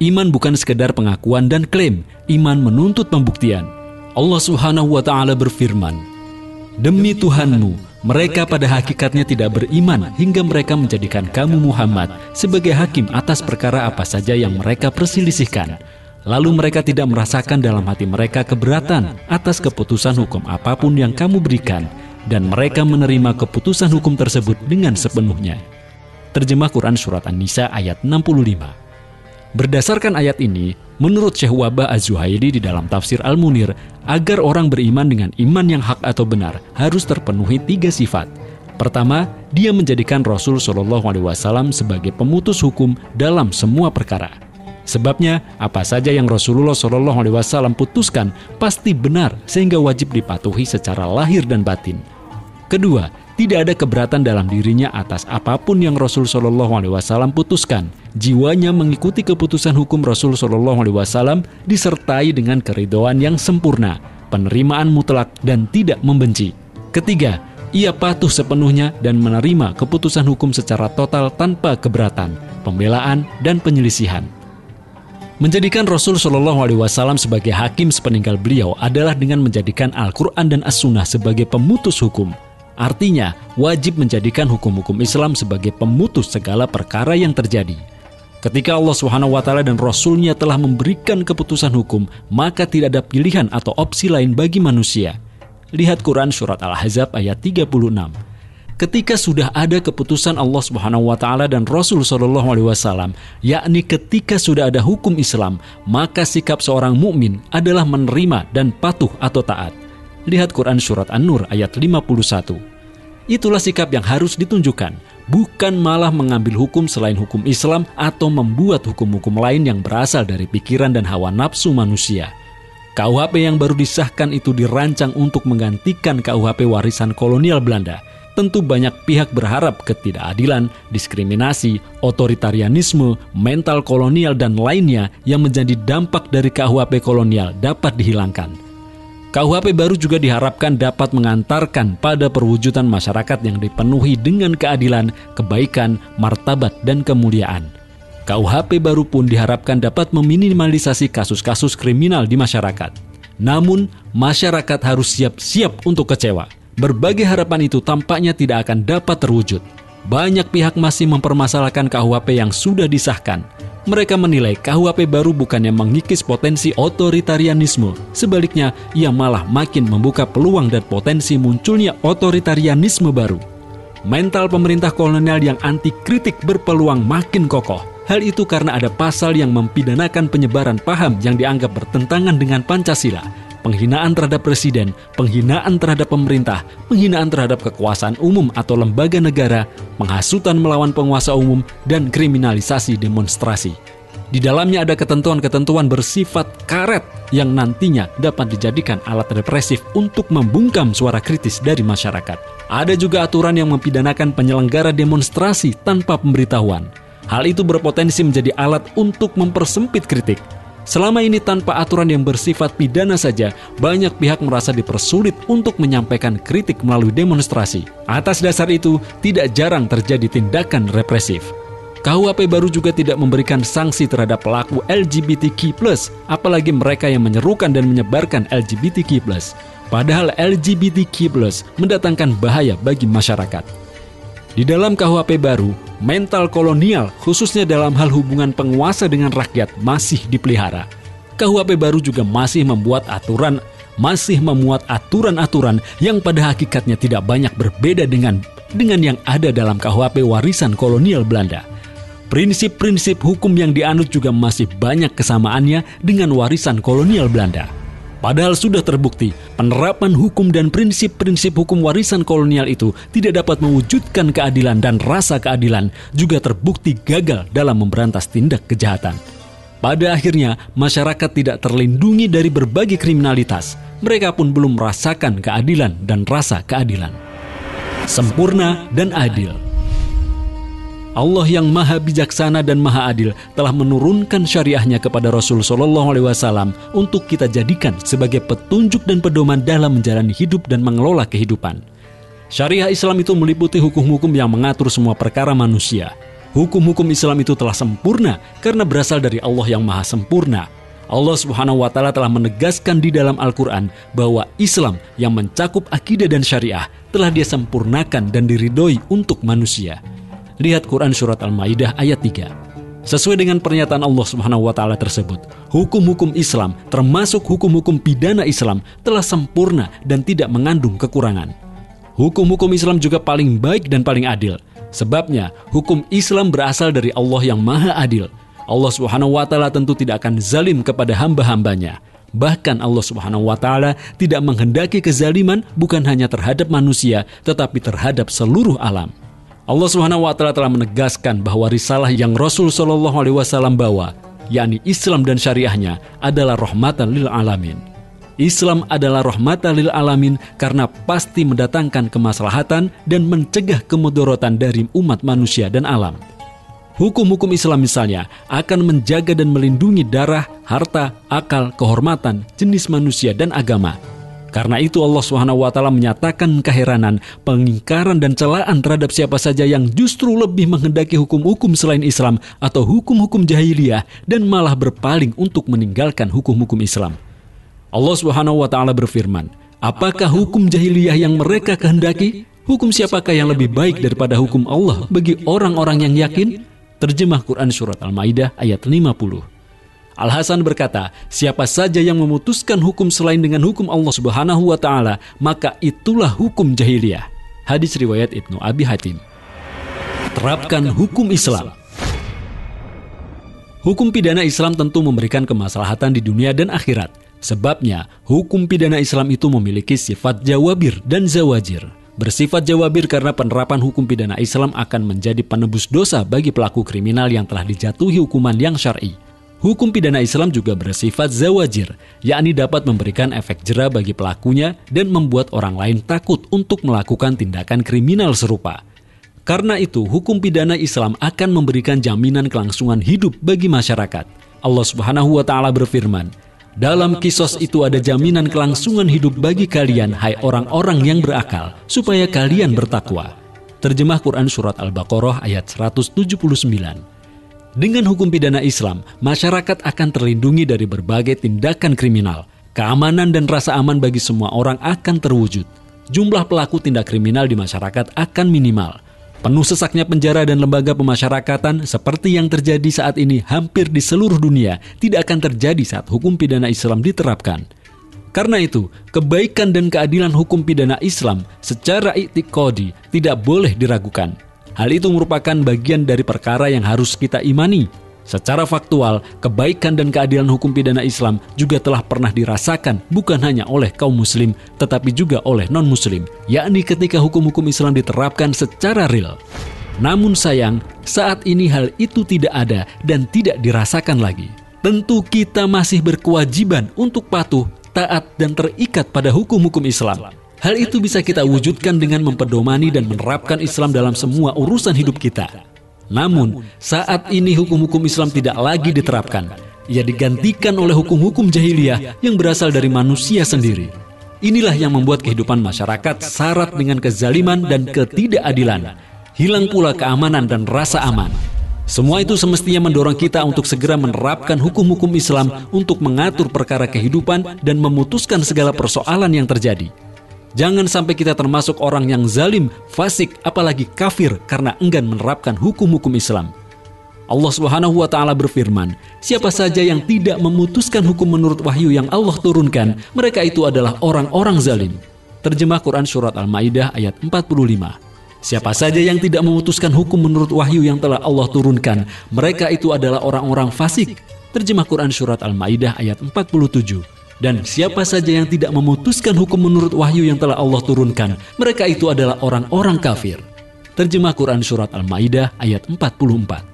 Iman bukan sekedar pengakuan dan klaim, iman menuntut pembuktian. Allah Subhanahu wa Ta'ala berfirman, "Demi Tuhanmu, mereka pada hakikatnya tidak beriman hingga mereka menjadikan kamu Muhammad sebagai hakim atas perkara apa saja yang mereka perselisihkan. Lalu mereka tidak merasakan dalam hati mereka keberatan atas keputusan hukum apapun yang kamu berikan, dan mereka menerima keputusan hukum tersebut dengan sepenuhnya." Terjemah Quran Surat An-Nisa ayat 65. Berdasarkan ayat ini, menurut Syekh Wahbah Az-Zuhaili di dalam tafsir Al-Munir, agar orang beriman dengan iman yang hak atau benar harus terpenuhi 3 sifat. Pertama, dia menjadikan Rasul SAW sebagai pemutus hukum dalam semua perkara. Sebabnya, apa saja yang Rasulullah SAW putuskan pasti benar sehingga wajib dipatuhi secara lahir dan batin. Kedua, tidak ada keberatan dalam dirinya atas apapun yang Rasul SAW putuskan. Jiwanya mengikuti keputusan hukum Rasul SAW disertai dengan keridhaan yang sempurna, penerimaan mutlak dan tidak membenci. Ketiga, ia patuh sepenuhnya dan menerima keputusan hukum secara total tanpa keberatan, pembelaan dan penyelisihan. Menjadikan Rasul SAW sebagai hakim sepeninggal beliau adalah dengan menjadikan Al-Quran dan As-Sunnah sebagai pemutus hukum. Artinya, wajib menjadikan hukum-hukum Islam sebagai pemutus segala perkara yang terjadi. Ketika Allah SWT dan Rasul-Nya telah memberikan keputusan hukum, maka tidak ada pilihan atau opsi lain bagi manusia. Lihat Quran Surat Al-Ahzab ayat 36. Ketika sudah ada keputusan Allah SWT dan Rasul SAW, yakni ketika sudah ada hukum Islam, maka sikap seorang mukmin adalah menerima dan patuh atau taat. Lihat Quran Surat An-Nur ayat 51. Itulah sikap yang harus ditunjukkan, bukan malah mengambil hukum selain hukum Islam atau membuat hukum-hukum lain yang berasal dari pikiran dan hawa nafsu manusia. KUHP yang baru disahkan itu dirancang untuk menggantikan KUHP warisan kolonial Belanda. Tentu banyak pihak berharap ketidakadilan, diskriminasi, otoritarianisme, mental kolonial dan lainnya yang menjadi dampak dari KUHP kolonial dapat dihilangkan. KUHP baru juga diharapkan dapat mengantarkan pada perwujudan masyarakat yang dipenuhi dengan keadilan, kebaikan, martabat, dan kemuliaan. KUHP baru pun diharapkan dapat meminimalisasi kasus-kasus kriminal di masyarakat. Namun, masyarakat harus siap-siap untuk kecewa. Berbagai harapan itu tampaknya tidak akan dapat terwujud. Banyak pihak masih mempermasalahkan KUHP yang sudah disahkan. Mereka menilai KUHP baru bukannya mengikis potensi otoritarianisme. Sebaliknya, ia malah makin membuka peluang dan potensi munculnya otoritarianisme baru. Mental pemerintah kolonial yang anti kritik berpeluang makin kokoh. Hal itu karena ada pasal yang mempidanakan penyebaran paham yang dianggap bertentangan dengan Pancasila. Penghinaan terhadap presiden, penghinaan terhadap pemerintah, penghinaan terhadap kekuasaan umum atau lembaga negara, penghasutan melawan penguasa umum, dan kriminalisasi demonstrasi. Di dalamnya ada ketentuan-ketentuan bersifat karet yang nantinya dapat dijadikan alat represif untuk membungkam suara kritis dari masyarakat. Ada juga aturan yang mempidanakan penyelenggara demonstrasi tanpa pemberitahuan. Hal itu berpotensi menjadi alat untuk mempersempit kritik. Selama ini tanpa aturan yang bersifat pidana saja, banyak pihak merasa dipersulit untuk menyampaikan kritik melalui demonstrasi. Atas dasar itu, tidak jarang terjadi tindakan represif. KUHP baru juga tidak memberikan sanksi terhadap pelaku LGBTQ+, apalagi mereka yang menyerukan dan menyebarkan LGBTQ+. Padahal LGBTQ+ mendatangkan bahaya bagi masyarakat. Di dalam KUHP baru, mental kolonial khususnya dalam hal hubungan penguasa dengan rakyat masih dipelihara. KUHP baru juga masih memuat aturan-aturan yang pada hakikatnya tidak banyak berbeda dengan yang ada dalam KUHP warisan kolonial Belanda. Prinsip-prinsip hukum yang dianut juga masih banyak kesamaannya dengan warisan kolonial Belanda. Padahal sudah terbukti, penerapan hukum dan prinsip-prinsip hukum warisan kolonial itu tidak dapat mewujudkan keadilan dan rasa keadilan, juga terbukti gagal dalam memberantas tindak kejahatan. Pada akhirnya, masyarakat tidak terlindungi dari berbagai kriminalitas. Mereka pun belum merasakan keadilan dan rasa keadilan. Sempurna dan adil. Allah yang maha bijaksana dan maha adil telah menurunkan syariahnya kepada Rasul SAW untuk kita jadikan sebagai petunjuk dan pedoman dalam menjalani hidup dan mengelola kehidupan. Syariah Islam itu meliputi hukum-hukum yang mengatur semua perkara manusia. Hukum-hukum Islam itu telah sempurna karena berasal dari Allah yang Maha Sempurna. Allah Subhanahu wa Ta'ala telah menegaskan di dalam Al-Quran bahwa Islam yang mencakup akidah dan syariah telah Dia sempurnakan dan diridhoi untuk manusia. Lihat Quran Surat Al-Maidah ayat 3. Sesuai dengan pernyataan Allah Subhanahu wa Ta'ala tersebut, hukum-hukum Islam termasuk hukum-hukum pidana Islam telah sempurna dan tidak mengandung kekurangan. Hukum-hukum Islam juga paling baik dan paling adil. Sebabnya, hukum Islam berasal dari Allah yang Maha Adil. Allah Subhanahu wa Ta'ala tentu tidak akan zalim kepada hamba-hambanya. Bahkan Allah Subhanahu wa Ta'ala tidak menghendaki kezaliman bukan hanya terhadap manusia, tetapi terhadap seluruh alam. Allah Subhanahu wa Ta'ala telah menegaskan bahwa risalah yang Rasul Shallallahu Alaihi Wasallam bawa, yakni Islam dan syariahnya, adalah rahmatan lil alamin. Islam adalah rahmatan lil alamin karena pasti mendatangkan kemaslahatan dan mencegah kemudaratan dari umat manusia dan alam. Hukum-hukum Islam misalnya akan menjaga dan melindungi darah, harta, akal, kehormatan, jenis manusia dan agama. Karena itu Allah SWT menyatakan keheranan, pengingkaran dan celaan terhadap siapa saja yang justru lebih menghendaki hukum-hukum selain Islam atau hukum-hukum jahiliyah dan malah berpaling untuk meninggalkan hukum-hukum Islam. Allah SWT berfirman, apakah hukum jahiliyah yang mereka kehendaki? Hukum siapakah yang lebih baik daripada hukum Allah bagi orang-orang yang yakin? Terjemah Quran Surat Al-Maidah ayat 50. Al-Hasan berkata, siapa saja yang memutuskan hukum selain dengan hukum Allah Subhanahu wa Ta'ala, maka itulah hukum jahiliyah. Hadis riwayat Ibnu Abi Hatim. Terapkan hukum Islam. Hukum pidana Islam tentu memberikan kemaslahatan di dunia dan akhirat. Sebabnya, hukum pidana Islam itu memiliki sifat jawabir dan zawajir. Bersifat jawabir karena penerapan hukum pidana Islam akan menjadi penebus dosa bagi pelaku kriminal yang telah dijatuhi hukuman yang syar'i. Hukum pidana Islam juga bersifat zawajir, yakni dapat memberikan efek jera bagi pelakunya dan membuat orang lain takut untuk melakukan tindakan kriminal serupa. Karena itu, hukum pidana Islam akan memberikan jaminan kelangsungan hidup bagi masyarakat. Allah Subhanahu wa Ta'ala berfirman, dalam kisos itu ada jaminan kelangsungan hidup bagi kalian, hai orang-orang yang berakal, supaya kalian bertakwa. Terjemah Quran Surat Al-Baqarah ayat 179. Dengan hukum pidana Islam, masyarakat akan terlindungi dari berbagai tindakan kriminal. Keamanan dan rasa aman bagi semua orang akan terwujud. Jumlah pelaku tindak kriminal di masyarakat akan minimal. Penuh sesaknya penjara dan lembaga pemasyarakatan seperti yang terjadi saat ini hampir di seluruh dunia tidak akan terjadi saat hukum pidana Islam diterapkan. Karena itu, kebaikan dan keadilan hukum pidana Islam secara i'tiqadi tidak boleh diragukan. Hal itu merupakan bagian dari perkara yang harus kita imani. Secara faktual, kebaikan dan keadilan hukum pidana Islam juga telah pernah dirasakan bukan hanya oleh kaum muslim, tetapi juga oleh non-muslim, yakni ketika hukum-hukum Islam diterapkan secara real. Namun sayang, saat ini hal itu tidak ada dan tidak dirasakan lagi. Tentu kita masih berkewajiban untuk patuh, taat, dan terikat pada hukum-hukum Islam. Hal itu bisa kita wujudkan dengan mempedomani dan menerapkan Islam dalam semua urusan hidup kita. Namun, saat ini hukum-hukum Islam tidak lagi diterapkan. Ia digantikan oleh hukum-hukum jahiliyah yang berasal dari manusia sendiri. Inilah yang membuat kehidupan masyarakat syarat dengan kezaliman dan ketidakadilan. Hilang pula keamanan dan rasa aman. Semua itu semestinya mendorong kita untuk segera menerapkan hukum-hukum Islam untuk mengatur perkara kehidupan dan memutuskan segala persoalan yang terjadi. Jangan sampai kita termasuk orang yang zalim, fasik, apalagi kafir karena enggan menerapkan hukum-hukum Islam. Allah Subhanahu wa Ta'ala berfirman, siapa saja yang tidak memutuskan hukum menurut wahyu yang Allah turunkan, mereka itu adalah orang-orang zalim. Terjemah Quran Surat Al-Maidah ayat 45. Siapa saja yang tidak memutuskan hukum menurut wahyu yang telah Allah turunkan, mereka itu adalah orang-orang fasik. Terjemah Quran Surat Al-Maidah ayat 47. Dan siapa saja yang tidak memutuskan hukum menurut wahyu yang telah Allah turunkan, mereka itu adalah orang-orang kafir. Terjemah Quran Surat Al-Maidah ayat 44.